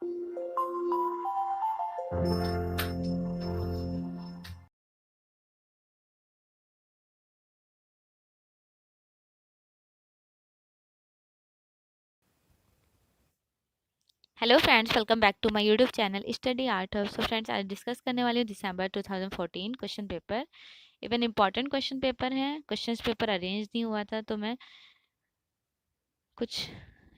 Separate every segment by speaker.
Speaker 1: Hello friends, welcome back to my YouTube channel study art hub. So friends, आज discuss करने वाली हूँ दिसंबर 2014 question paper. Even important question paper है। Question paper arrange नहीं हुआ था तो मैं कुछ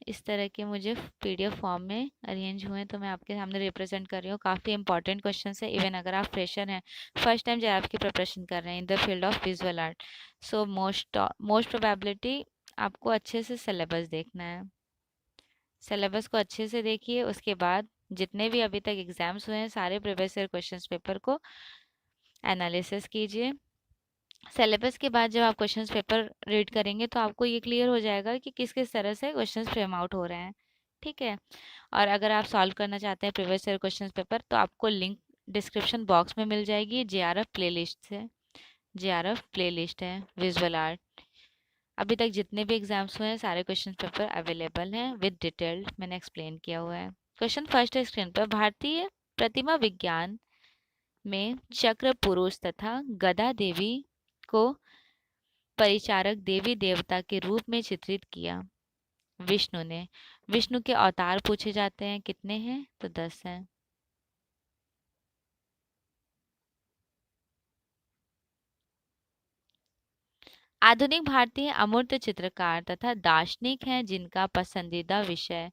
Speaker 1: इस तरह के मुझे पीडीएफ फॉर्म में अरेंज हुए तो मैं आपके सामने रिप्रेजेंट कर रही हूँ। काफ़ी इंपॉर्टेंट क्वेश्चन है। इवन अगर आप फ्रेशर हैं, फर्स्ट टाइम जब आपकी प्रिपरेशन कर रहे हैं in the field of visual art, so most probability आपको अच्छे से सिलेबस देखना है। सिलेबस को अच्छे से देखिए। उसके बाद जितने भी अभी तक एग्जाम्स हुए हैं सारे प्रीवियस ईयर क्वेश्चंस पेपर को एनालिसिस कीजिए। सिलेबस के बाद जब आप क्वेश्चंस पेपर रीड करेंगे तो आपको ये क्लियर हो जाएगा कि किस किस तरह से क्वेश्चंस फ्रेम आउट हो रहे हैं। ठीक है। और अगर आप सॉल्व करना चाहते हैं प्रीवियस ईयर क्वेश्चंस पेपर तो आपको लिंक डिस्क्रिप्शन बॉक्स में मिल जाएगी। जेआरएफ प्लेलिस्ट से, जेआरएफ प्लेलिस्ट है विजुअल आर्ट। अभी तक जितने भी एग्जाम्स हुए हैं सारे क्वेश्चन पेपर अवेलेबल हैं विद डिटेल्ड, मैंने एक्सप्लेन किया हुआ है। क्वेश्चन फर्स्ट है स्क्रीन पर। भारतीय प्रतिमा विज्ञान में चक्र पुरुष तथा गदा देवी को परिचारक देवी देवता के रूप में चित्रित किया विष्णु ने। विष्णु के अवतार पूछे जाते हैं, कितने हैं? तो 10 हैं। आधुनिक भारतीय अमूर्त चित्रकार तथा दार्शनिक हैं जिनका पसंदीदा विषय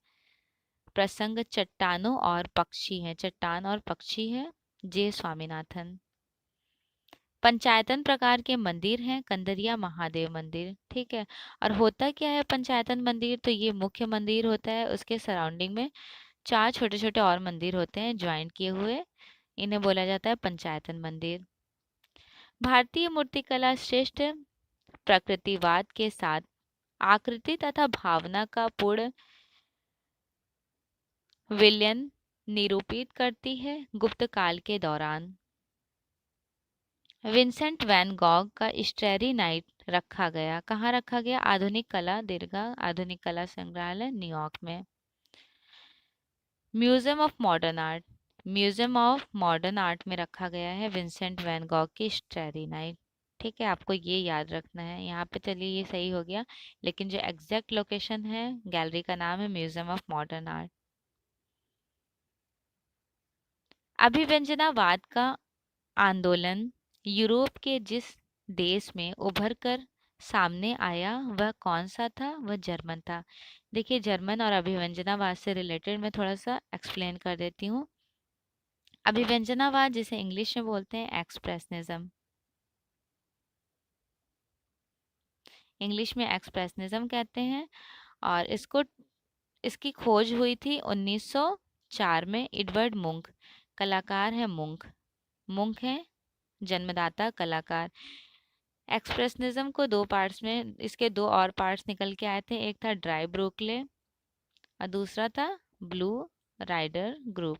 Speaker 1: प्रसंग चट्टानों और पक्षी है। चट्टान और पक्षी है। जे स्वामीनाथन। पंचायतन प्रकार के मंदिर हैं कंदरिया महादेव मंदिर। ठीक है। और होता क्या है पंचायतन मंदिर? तो ये मुख्य मंदिर होता है, उसके सराउंडिंग में 4 छोटे छोटे और मंदिर होते हैं ज्वाइंट किए हुए, इन्हें बोला जाता है पंचायतन मंदिर। भारतीय मूर्तिकला श्रेष्ठ प्रकृतिवाद के साथ आकृति तथा भावना का पूर्ण विलयन निरूपित करती है गुप्त काल के दौरान। विंसेंट वैन गॉग का स्टैरी नाइट रखा गया। कहाँ रखा गया? आधुनिक कला दीर्घा आधुनिक कला संग्रहालय न्यूयॉर्क में। Museum of modern art, museum of modern art में रखा गया है विंसेंट वैन गॉग की स्टैरी नाइट। ठीक है, आपको ये याद रखना है। यहाँ पे चलिए ये सही हो गया, लेकिन जो एग्जैक्ट लोकेशन है गैलरी का नाम है म्यूजियम ऑफ मॉडर्न आर्ट। अभिव्यंजनावाद का आंदोलन यूरोप के जिस देश में उभर कर सामने आया वह कौन सा था? वह जर्मन था। देखिए, जर्मन और अभिव्यंजनावाद से रिलेटेड मैं थोड़ा सा एक्सप्लेन कर देती हूँ। अभिव्यंजनावाद जिसे इंग्लिश में बोलते हैं एक्सप्रेशनिज्म, इंग्लिश में एक्सप्रेशनिज्म कहते हैं। और इसकी खोज हुई थी 1904 में। एडवर्ड मुंक कलाकार है। मुंक है जन्मदाता कलाकार। एक्सप्रेशनिज्म को दो पार्ट्स में, इसके दो और पार्ट्स निकल के आए थे। एक था ड्राई ब्रोकले और दूसरा था ब्लू राइडर ग्रुप।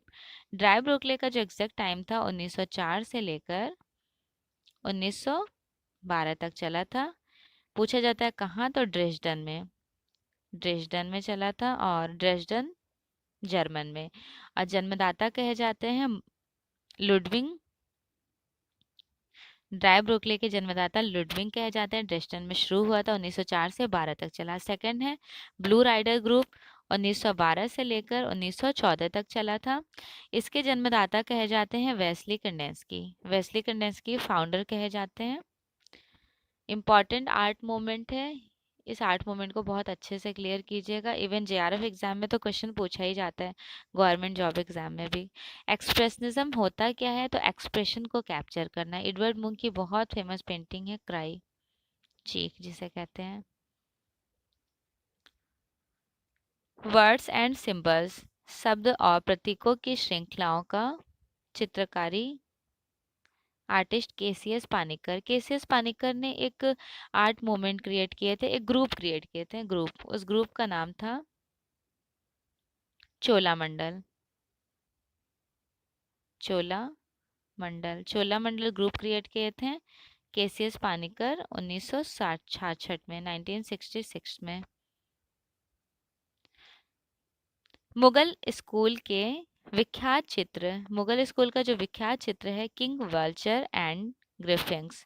Speaker 1: ड्राई ब्रोकले का जो एग्जैक्ट टाइम था 1904 से लेकर 1912 तक चला था। पूछा जाता है कहाँ? तो ड्रेसडन में, ड्रेसडन में चला था, और ड्रेसडन जर्मन में। और जन्मदाता कहे जाते हैं लुडविंग। ड्राई ब्रोकले के जन्मदाता लुडविंग कहे जाते हैं। ड्रेसडन में शुरू हुआ था, 1904 से 12 तक चला। सेकंड है ब्लू राइडर ग्रुप, 1912 से लेकर 1914 तक चला था। इसके जन्मदाता कहे जाते हैं वेस्ली कंडेंस्की। वेस्ली कंडेंस्की फाउंडर कहे जाते हैं। इम्पॉर्टेंट आर्ट मूवमेंट है। इस आर्ट मूवमेंट को बहुत अच्छे से क्लियर कीजिएगा। इवन जेआरएफ एग्जाम में तो क्वेश्चन पूछा ही जाता है, गवर्नमेंट जॉब एग्जाम में भी। एक्सप्रेशनिज्म होता क्या है? तो एक्सप्रेशन को कैप्चर करना। एडवर्ड मुंक की बहुत फेमस पेंटिंग है क्राई चीक जिसे कहते हैं। वर्ड्स एंड सिंबल्स शब्द और प्रतीकों की श्रृंखलाओं का चित्रकारी artist KCS Panicker. KCS Panicker ने एक आर्ट मूवमेंट क्रिएट किए थे, एक ग्रुप क्रिएट किए थे। ग्रुप, उस ग्रुप का नाम था चोलामंडल। चोलामंडल ग्रुप क्रिएट किए थे केसीएस पानिकर 1966 में, 1966 में। मुगल स्कूल के विख्यात चित्र, मुगल स्कूल का जो विख्यात चित्र है king vulture and griffins,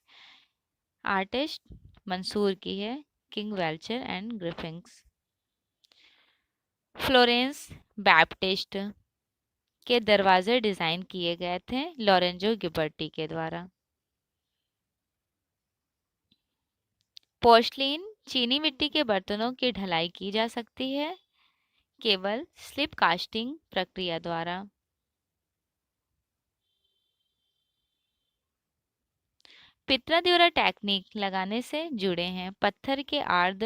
Speaker 1: artist Mansur की है, king vulture and griffins. Florence Baptist के दरवाजे डिजाइन किए गए थे लॉरेंजो गिबर्टी के द्वारा। पोर्सलिन चीनी मिट्टी के बर्तनों की ढलाई की जा सकती है केवल स्लिप कास्टिंग प्रक्रिया द्वारा। पित्राद्युरा टेक्निक लगाने से जुड़े हैं पत्थर के आर्द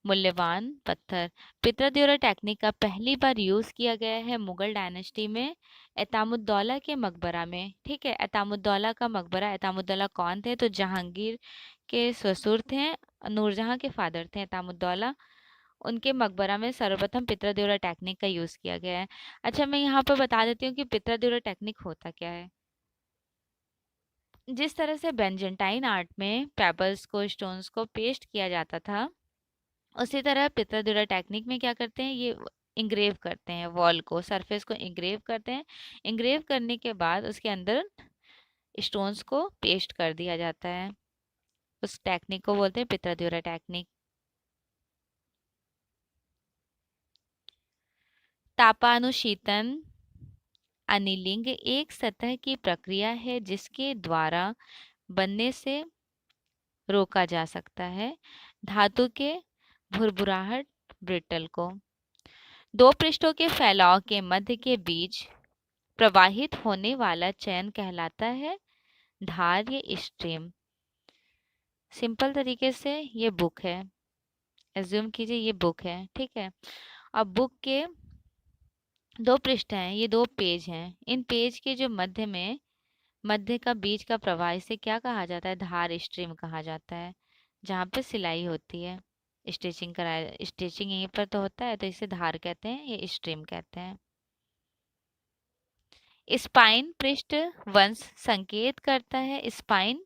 Speaker 1: मूल्यवान पत्थर। पित्राद्युरा टेक्निक का पहली बार यूज किया गया है मुगल डायनेस्टी में एतामुद्दौला के मकबरा में। ठीक है, एतामुद्दौला का मकबरा, एतामुद्दौला कौन थे? तो जहांगीर के ससुर थे, नूरजहां के फादर थे एतामुद्दौला। उनके मकबरा में सर्वप्रथम पित्राद्युरा टेक्निक का यूज किया गया है। अच्छा, मैं यहाँ पर बता देती हूँ कि पित्राद्युरा टेक्निक होता क्या है। जिस तरह से बेंजेंटाइन आर्ट में पेबल्स को, स्टोन्स को पेस्ट किया जाता था, उसी तरह पित्राद्युरा टेक्निक में क्या करते हैं, ये इंग्रेव करते हैं, वॉल को, सरफेस को इंग्रेव करते हैं। इंग्रेव करने के बाद उसके अंदर स्टोन्स को पेस्ट कर दिया जाता है। उस टेक्निक को बोलते हैं पित्राद्युरा टेक्निक। तापानुशीतन अनिलिंग एक सतह की प्रक्रिया है जिसके द्वारा बनने से रोका जा सकता है धातु के भुरभुराहट ब्रिटल को। दो पृष्ठों के फैलाव के मध्य के बीच प्रवाहित होने वाला चयन कहलाता है धार या स्ट्रीम। सिंपल तरीके से ये बुक है, एज्यूम कीजिए ये बुक है, ठीक है। अब बुक के दो पृष्ठ हैं, ये दो पेज हैं, इन पेज के जो मध्य में, मध्य का बीच का प्रवाह, इसे क्या कहा जाता है? धार, स्ट्रीम कहा जाता है, जहाँ पे सिलाई होती है, स्टिचिंग कराया, स्टिचिंग यहीं पर तो होता है, तो इसे धार कहते हैं, ये स्ट्रीम कहते हैं। स्पाइन पृष्ठ वंश संकेत करता है। स्पाइन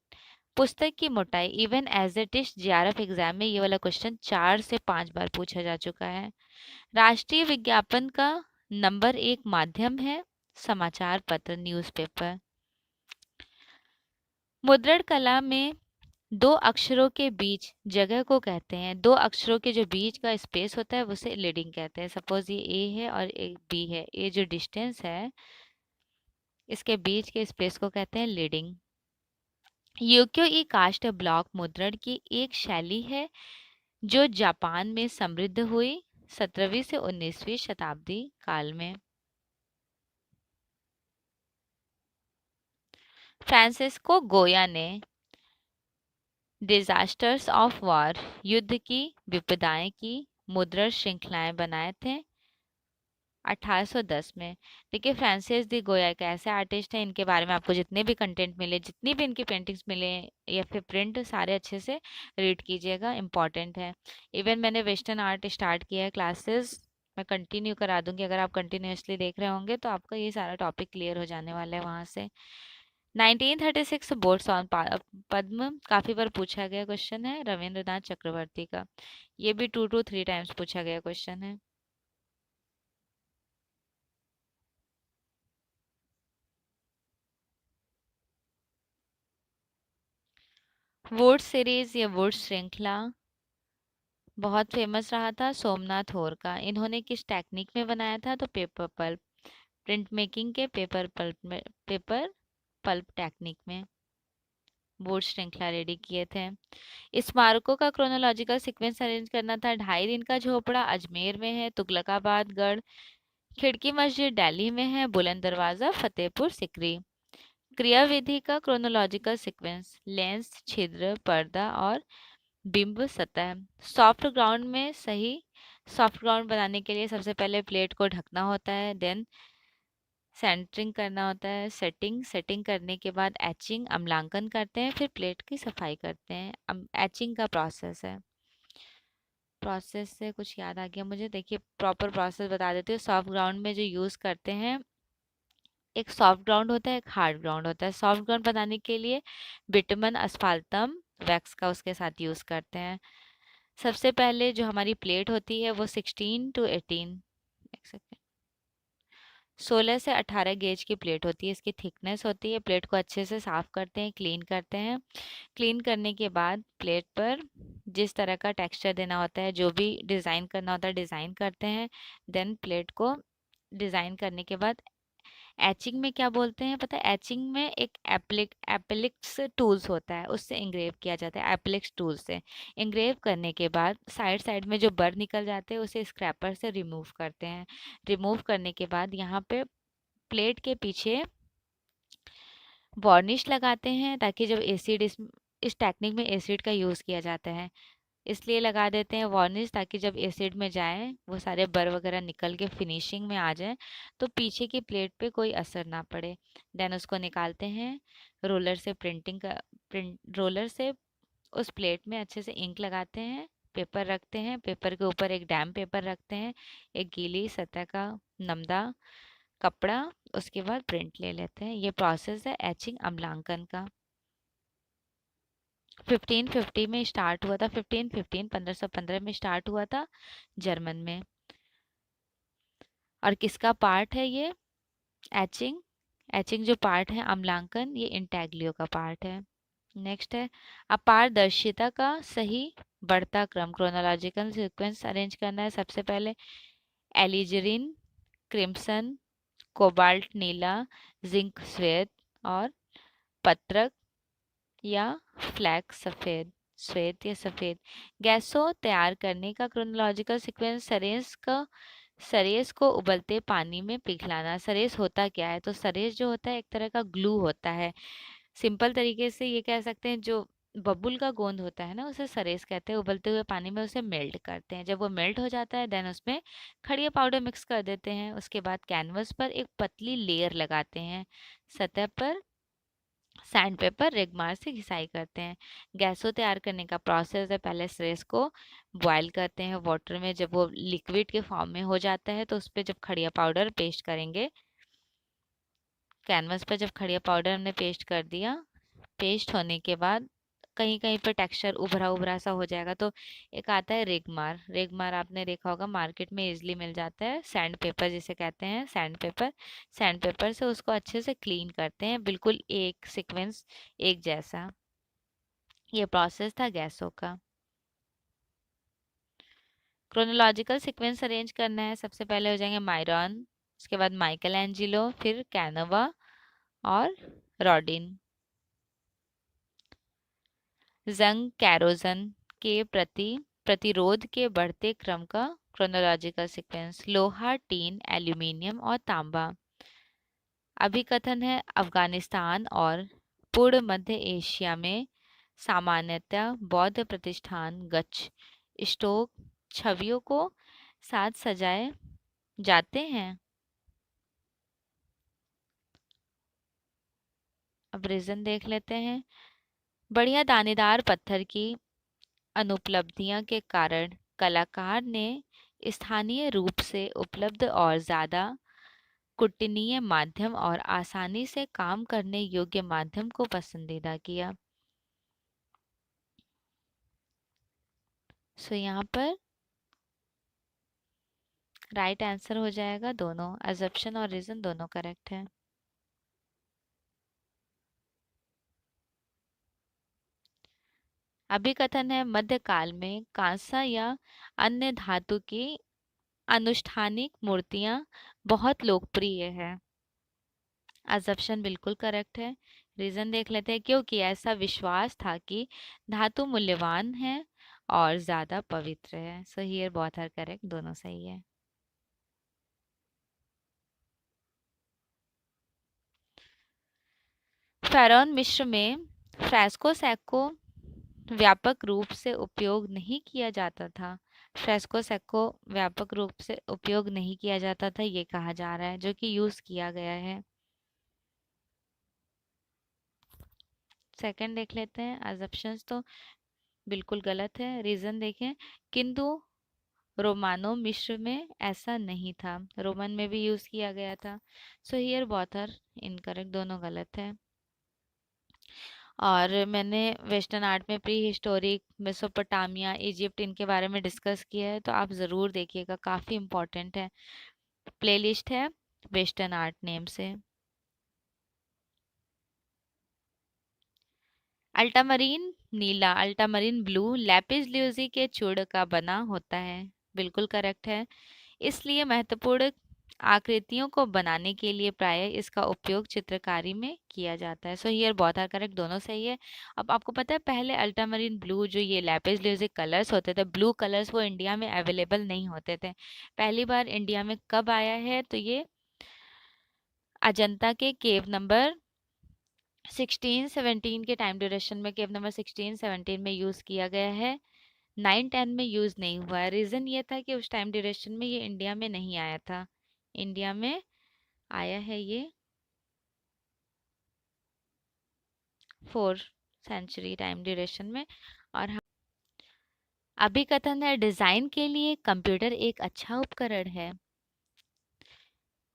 Speaker 1: पुस्तक की मोटाई। Even as it is JRF exam में ये वाला क्वेश्चन 4 से 5 बार पूछा जा चुका है। राष्ट्रीय विज्ञापन का नंबर 1 माध्यम है समाचार पत्र, न्यूज़पेपर। मुद्रण कला में दो अक्षरों के बीच जगह को कहते हैं, दो अक्षरों के जो बीच का स्पेस होता है उसे लीडिंग कहते हैं। सपोज ये ए है और एक बी है, ये जो डिस्टेंस है इसके बीच के स्पेस को कहते हैं लीडिंग। यूक्यो ई कास्ट ब्लॉक मुद्रण की एक शैली है जो जापान में समृद्ध हुई 17वीं से 19वीं शताब्दी काल में। फ्रांसिस्को गोया ने डिजास्टर्स ऑफ वॉर, युद्ध की विपदाएं की मुद्रण श्रृंखलाएं बनाए थे 1810 में। देखिए, फ्रांसिस दी गोया एक ऐसे आर्टिस्ट हैं, इनके बारे में आपको जितने भी कंटेंट मिले, जितनी भी इनकी पेंटिंग्स मिले या फिर प्रिंट, सारे अच्छे से रीड कीजिएगा, इम्पॉर्टेंट है। इवन मैंने वेस्टर्न आर्ट स्टार्ट किया है क्लासेस, मैं कंटिन्यू करा दूंगी। अगर आप कंटिन्यूसली देख रहे होंगे तो आपका ये सारा टॉपिक क्लियर हो जाने वाला है वहाँ से। 1936 बोर्ड सॉन्ग पद्म काफी बार पूछा गया क्वेश्चन है, रविंद्रनाथ चक्रवर्ती का। ये भी 2 to 3 टाइम्स पूछा गया क्वेश्चन है। वुड सीरीज या वुड श्रृंखला बहुत फेमस रहा था सोमनाथ होर का। इन्होंने किस टेक्निक में बनाया था? तो पेपर पल्प, प्रिंट मेकिंग के पेपर पल्प में, पेपर पल्प टेक्निक में वुड श्रृंखला रेडी किए थे। स्मारकों का क्रोनोलॉजिकल सीक्वेंस अरेंज करना था। 2.5 दिन का झोपड़ा अजमेर में है, तुगलकाबाद गढ़, खिड़की मस्जिद दिल्ली में है, बुलंद दरवाजा फतेहपुर सिकरी। क्रियाविधि का क्रोनोलॉजिकल सीक्वेंस लेंस, छिद्र, पर्दा और बिंब सतह। सॉफ्ट ग्राउंड में सही सॉफ्ट ग्राउंड बनाने के लिए सबसे पहले प्लेट को ढकना होता है, देन सेंटरिंग करना होता है, सेटिंग करने के बाद एचिंग, अम्लांकन करते हैं, फिर प्लेट की सफाई करते हैं। एचिंग का प्रोसेस है। प्रोसेस से कुछ याद आ गया मुझे, देखिए प्रॉपर प्रोसेस बता देती हूँ। सॉफ्ट ग्राउंड में जो यूज़ करते हैं, एक सॉफ्ट ग्राउंड होता है, एक हार्ड ग्राउंड होता है। सॉफ्ट ग्राउंड बनाने के लिए बिटमन, अस्फाल्टम, वैक्स का उसके साथ यूज़ करते हैं। सबसे पहले जो हमारी प्लेट होती है वो 16 to 18, एक सेकेंड, 16 से 18 गेज की प्लेट होती है, इसकी थिकनेस होती है। प्लेट को अच्छे से साफ करते हैं, क्लीन करते हैं। क्लीन करने के बाद प्लेट पर जिस तरह का टेक्सचर देना होता है, जो भी डिज़ाइन करना होता है, डिज़ाइन करते हैं। देन प्लेट को डिज़ाइन करने के बाद एचिंग में क्या बोलते हैं पता है? एचिंग में एक एप्लिक्स टूल्स होता है, उससे इंग्रेव किया जाता है। एप्लिक्स टूल से इंग्रेव करने के बाद साइड साइड में जो बर निकल जाते हैं उसे स्क्रैपर से रिमूव करते हैं। रिमूव करने के बाद यहाँ पे प्लेट के पीछे वार्निश लगाते हैं, ताकि जब एसिड इस टेक्निक में एसिड का यूज़ किया जाता है, इसलिए लगा देते हैं वार्निश, ताकि जब एसिड में जाए वो सारे बर वगैरह निकल के फिनिशिंग में आ जाए, तो पीछे की प्लेट पे कोई असर ना पड़े। देन उसको निकालते हैं। रोलर से रोलर से उस प्लेट में अच्छे से इंक लगाते हैं। पेपर रखते हैं, पेपर के ऊपर एक डैम पेपर रखते हैं, एक गीली सतह का नमदा कपड़ा। उसके बाद प्रिंट ले लेते हैं। ये प्रोसेस है एचिंग अम्लांकन का। 1550 में स्टार्ट हुआ था। 1515 में स्टार्ट हुआ था जर्मन में। और किसका पार्ट है ये एचिंग? एचिंग जो पार्ट है अम्लांकन, ये इंटेग्लियो का पार्ट है। नेक्स्ट है अपारदर्शिता का सही बढ़ता क्रम, क्रोनोलॉजिकल सीक्वेंस अरेंज करना है। सबसे पहले एलिजरीन, क्रिम्सन, कोबाल्ट नीला, जिंक श्वेत और पत्रक या फ्लैग सफ़ेद, श्वेत या सफ़ेद। गैसों तैयार करने का क्रोनोलॉजिकल सीक्वेंस सरेस को उबलते पानी में पिघलाना। सरेस होता क्या है? तो सरेस जो होता है एक तरह का ग्लू होता है। सिंपल तरीके से ये कह सकते हैं, जो बबुल का गोंद होता है ना, उसे सरेस कहते हैं। उबलते हुए पानी में उसे मेल्ट करते हैं। जब वो मेल्ट हो जाता है देन उसमें खड़िया पाउडर मिक्स कर देते हैं। उसके बाद कैनवस पर एक पतली लेयर लगाते हैं। सतह पर सैंड पेपर रेगमार से घिसाई करते हैं। गैसों तैयार करने का प्रोसेस है, पहले स्ट्रेस को बॉयल करते हैं वाटर में। जब वो लिक्विड के फॉर्म में हो जाता है तो उस पर जब खड़िया पाउडर पेस्ट करेंगे, कैनवस पर जब खड़िया पाउडर हमने पेस्ट कर दिया, पेस्ट होने के बाद कहीं कहीं पर टेक्सचर उभरा उभरा सा हो जाएगा, तो एक आता है रेगमार। रेगमार आपने देखा होगा, मार्केट में इजीली मिल जाता है। सैंड पेपर जिसे कहते हैं, सैंड पेपर। सैंड पेपर से उसको अच्छे से क्लीन करते हैं, बिल्कुल एक सीक्वेंस एक जैसा। ये प्रोसेस था गैसों का। क्रोनोलॉजिकल सीक्वेंस अरेंज करना है। सबसे पहले हो जाएंगे मायरॉन, उसके बाद माइकल एंजिलो, फिर कैनवा और रॉडिन। जंग कैरोजन के प्रति प्रतिरोध के बढ़ते क्रम का क्रोनोलॉजिकल सीक्वेंस। लोहा, टीन, एल्यूमिनियम और तांबा। अभिकथन है अफगानिस्तान और पूर्व मध्य एशिया में सामान्यतः बौद्ध प्रतिष्ठान गच्छ स्टोक छवियों को साथ सजाए जाते हैं। अब रीजन देख लेते हैं। बढ़िया दानेदार पत्थर की अनुपलब्धियां के कारण कलाकार ने स्थानीय रूप से उपलब्ध और ज़्यादा कुटनीय माध्यम और आसानी से काम करने योग्य माध्यम को पसंदीदा किया। सो यहाँ पर राइट आंसर हो जाएगा दोनों, अजप्शन और रीजन दोनों करेक्ट है। अभिकथन है मध्यकाल में कांसा या अन्य धातु की अनुष्ठानिक मूर्तियां बहुत लोकप्रिय है। अजप्शन बिल्कुल करेक्ट है। रीजन देख लेते हैं। क्योंकि ऐसा विश्वास था कि धातु मूल्यवान है और ज्यादा पवित्र है। So here both are correct, दोनों सही है। फेरौन मिस्र में फ्रेस्को सैको व्यापक रूप से उपयोग नहीं किया जाता था। फ्रेस्को सैको व्यापक रूप से उपयोग नहीं किया जाता था ये कहा जा रहा है, जो कि यूज किया गया है। सेकंड देख लेते हैं। अजप्शंस तो बिल्कुल गलत है। रीजन देखें। किंतु रोमानो मिस्र में ऐसा नहीं था, रोमन में भी यूज किया गया था। So here both are incorrect, दोनों गलत है। और मैंने वेस्टर्न आर्ट में प्री हिस्टोरिक, मेसोपोटामिया, इजिप्ट, इनके बारे में डिस्कस किया है, तो आप ज़रूर देखिएगा, काफ़ी इम्पोर्टेंट है। प्लेलिस्ट है, वेस्टर्न आर्ट नेम से। अल्टामरीन नीला, अल्टामरीन ब्लू लैपिस ल्यूजी के चूड़ का बना होता है। बिल्कुल करेक्ट है। इसलिए महत्वपूर्ण आकृतियों को बनाने के लिए प्रायः इसका उपयोग चित्रकारी में किया जाता है। So here both are correct, दोनों सही है। अब आपको पता है पहले अल्टामरीन ब्लू जो ये लैपिस ल्यूजी कलर्स होते थे, ब्लू कलर्स, वो इंडिया में अवेलेबल नहीं होते थे। पहली बार इंडिया में कब आया है, तो ये अजंता के केव नंबर 16-17 के टाइम ड्यूरेशन में, केव नंबर 16-17 में यूज किया गया है। 9-10 में यूज नहीं हुआ है। रीजन ये था कि उस टाइम ड्यूरेशन में ये इंडिया में नहीं आया था। इंडिया में आया है ये 4th सेंचुरी टाइम ड्यूरेशन में। और अभिकथन है डिजाइन के लिए कंप्यूटर एक अच्छा उपकरण है।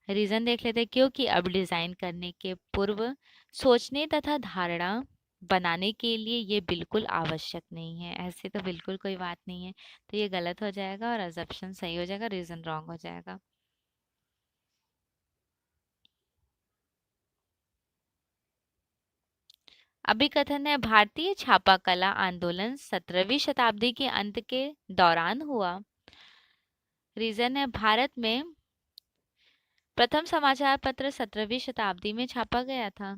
Speaker 1: रीजन देख लेते हैं, क्योंकि अब डिजाइन करने के पूर्व सोचने तथा धारणा बनाने के लिए ये बिल्कुल आवश्यक नहीं है। ऐसे तो बिल्कुल कोई बात नहीं है, तो ये गलत हो जाएगा और अजम्पशन सही हो जाएगा, रीजन रॉन्ग हो जाएगा। अभिकथन है भारतीय छापा कला आंदोलन 17वीं शताब्दी के अंत के दौरान हुआ। रीजन है भारत में प्रथम समाचार पत्र 17वीं शताब्दी में छापा गया था।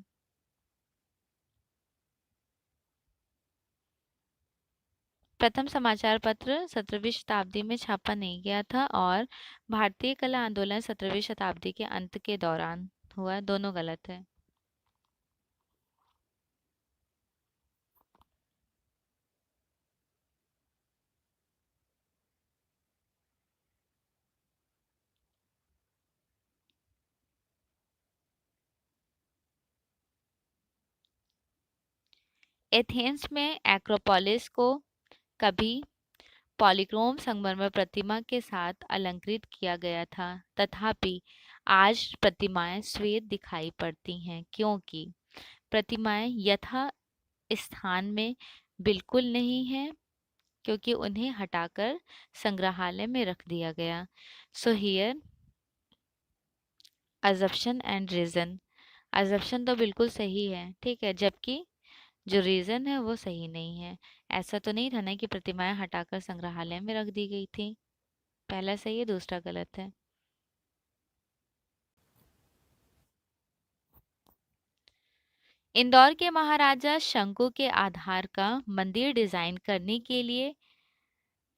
Speaker 1: प्रथम समाचार पत्र 17वीं शताब्दी में छापा नहीं गया था, और भारतीय कला आंदोलन 17वीं शताब्दी के अंत के दौरान हुआ। दोनों गलत है। एथेंस में एक्रोपोलिस को कभी पॉलीक्रोम संगमरमर प्रतिमा के साथ अलंकृत किया गया था, तथापि आज प्रतिमाएं श्वेत दिखाई पड़ती हैं, क्योंकि प्रतिमाएं यथा स्थान में बिल्कुल नहीं है, क्योंकि उन्हें हटाकर संग्रहालय में रख दिया गया। सो हियर अजप्शन एंड रीजन, अजप्शन तो बिल्कुल सही है, ठीक है, जबकि जो रीजन है वो सही नहीं है। ऐसा तो नहीं था ना कि प्रतिमाएं हटाकर संग्रहालय में रख दी गई थी। पहला सही है, दूसरा गलत है। इंदौर के महाराजा शंकु के आधार का मंदिर डिजाइन करने के लिए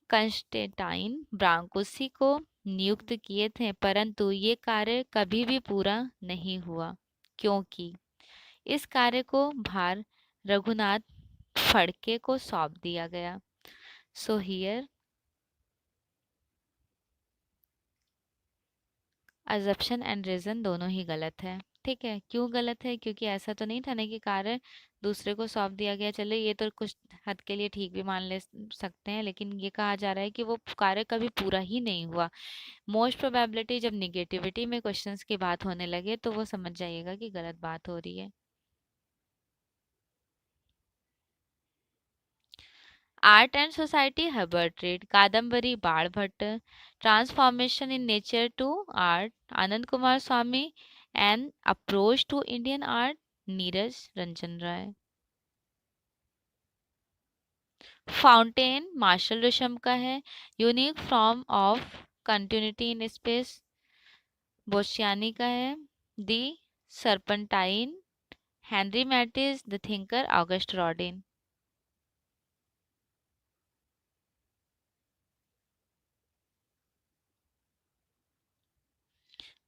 Speaker 1: कंस्टेंटाइन ब्रांकुसी को नियुक्त किए थे, परंतु ये कार्य कभी भी पूरा नहीं हुआ, क्योंकि इस कार्य को भार रघुनाथ फड़के को सौंप दिया गया। सो हियर अजप्शन एंड रीजन दोनों ही गलत है। ठीक है, क्यों गलत है? क्योंकि ऐसा तो नहीं था ना कि कार्य दूसरे को सौंप दिया गया। चले ये तो कुछ हद के लिए ठीक भी मान ले सकते हैं, लेकिन ये कहा जा रहा है कि वो कार्य कभी पूरा ही नहीं हुआ। मोस्ट प्रोबेबिलिटी जब निगेटिविटी में क्वेश्चंस की बात होने लगे तो वो समझ जाइएगा कि गलत बात हो रही है। Art and society Herbert Read, Kadambari Banabhatta, transformation in nature to art Ananda Coomaraswamy, an approach to Indian art Neeraj Ranjan Rai. Fountain Marcel रुशम का है। Unique form of continuity in space Boccioni का है। The serpentine Henri Matisse, the thinker Auguste Rodin.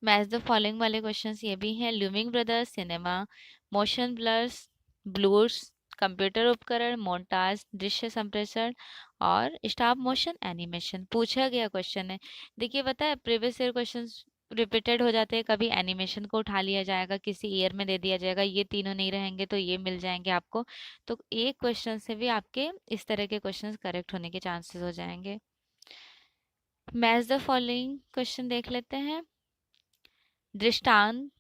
Speaker 1: Match the following वाले questions ये भी हैं। Lumiere brothers cinema, motion blurs, blurs computer उपकरण, मोन्टाज दृश्य संप्रेषण, और स्टॉप मोशन एनिमेशन पूछा गया क्वेश्चन है। देखिए पता है प्रीवियस ईयर क्वेश्चंस रिपीटेड हो जाते हैं। कभी एनिमेशन को उठा लिया जाएगा, किसी ईयर में दे दिया जाएगा, ये तीनों नहीं रहेंगे तो ये मिल जाएंगे आपको। तो एक क्वेश्चन से भी आपके इस तरह के क्वेश्चंस करेक्ट होने के चांसेस हो जाएंगे। मैच द फॉलोइंग क्वेश्चन देख लेते हैं। दृष्टांत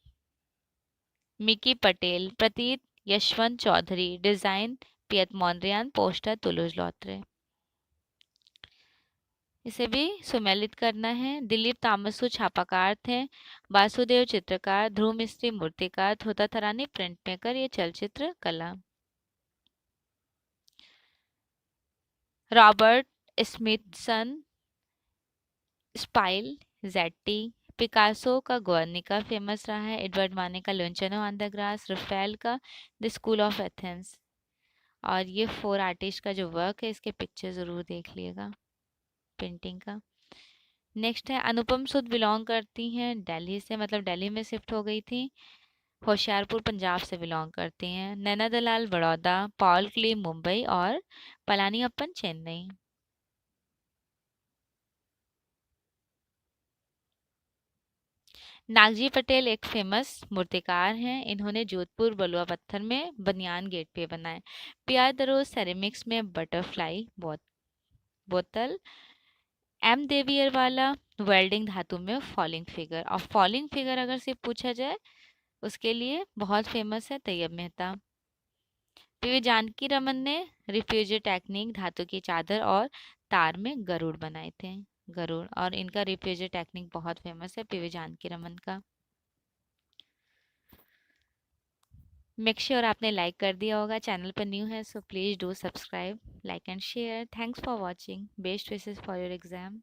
Speaker 1: मिकी पटेल, प्रतीत यशवंत चौधरी, डिजाइन पियत मोन्रियान, पोस्टर तुलुज लौत्रे। इसे भी सुमेलित करना है। दिलीप तामसु छापाकार थे। वासुदेव चित्रकार, ध्रुव मिस्त्री मूर्तिकार, धोता थरानी प्रिंट मेकर, ये चलचित्र कला। Robert Smithson, स्पाइल, jetty. पिकासो का गुर्निका फेमस रहा है। एडवर्ड माने का लोंचनो ऑन द ग्रास। रफेल का द स्कूल ऑफ एथेंस। और ये 4 आर्टिस्ट का जो वर्क है, इसके पिक्चर ज़रूर देख लिएगा पेंटिंग का। नेक्स्ट है अनुपम सुद बिलोंग करती हैं दिल्ली से, मतलब दिल्ली में शिफ्ट हो गई थी। होशियारपुर पंजाब से बिलोंग करती हैं। नैना दलाल बड़ौदा, पॉल क्ली मुंबई और पलानी अपन चेन्नई। नागजी पटेल एक फेमस मूर्तिकार हैं। इन्होंने जोधपुर बलुआ पत्थर में बनियान गेट पे बनाए। पियार दरोज सेरेमिक्स में बटरफ्लाई बोतल। एम देवियरवाला वेल्डिंग धातु में फॉलिंग फिगर। और फॉलिंग फिगर अगर से पूछा जाए, उसके लिए बहुत फेमस है तैयब मेहता। पीवी जानकी रमन ने रिफ्यूजी टेक्निक, धातु की चादर और तार में गरुड़ बनाए थे। गरुड़, और इनका रिफ्यूजी टेक्निक बहुत फेमस है पीवी जानकी रमन का। मेक श्योर आपने लाइक कर दिया होगा। चैनल पर न्यू है so please do subscribe, like and share. Thanks for watching. Best wishes for your exam.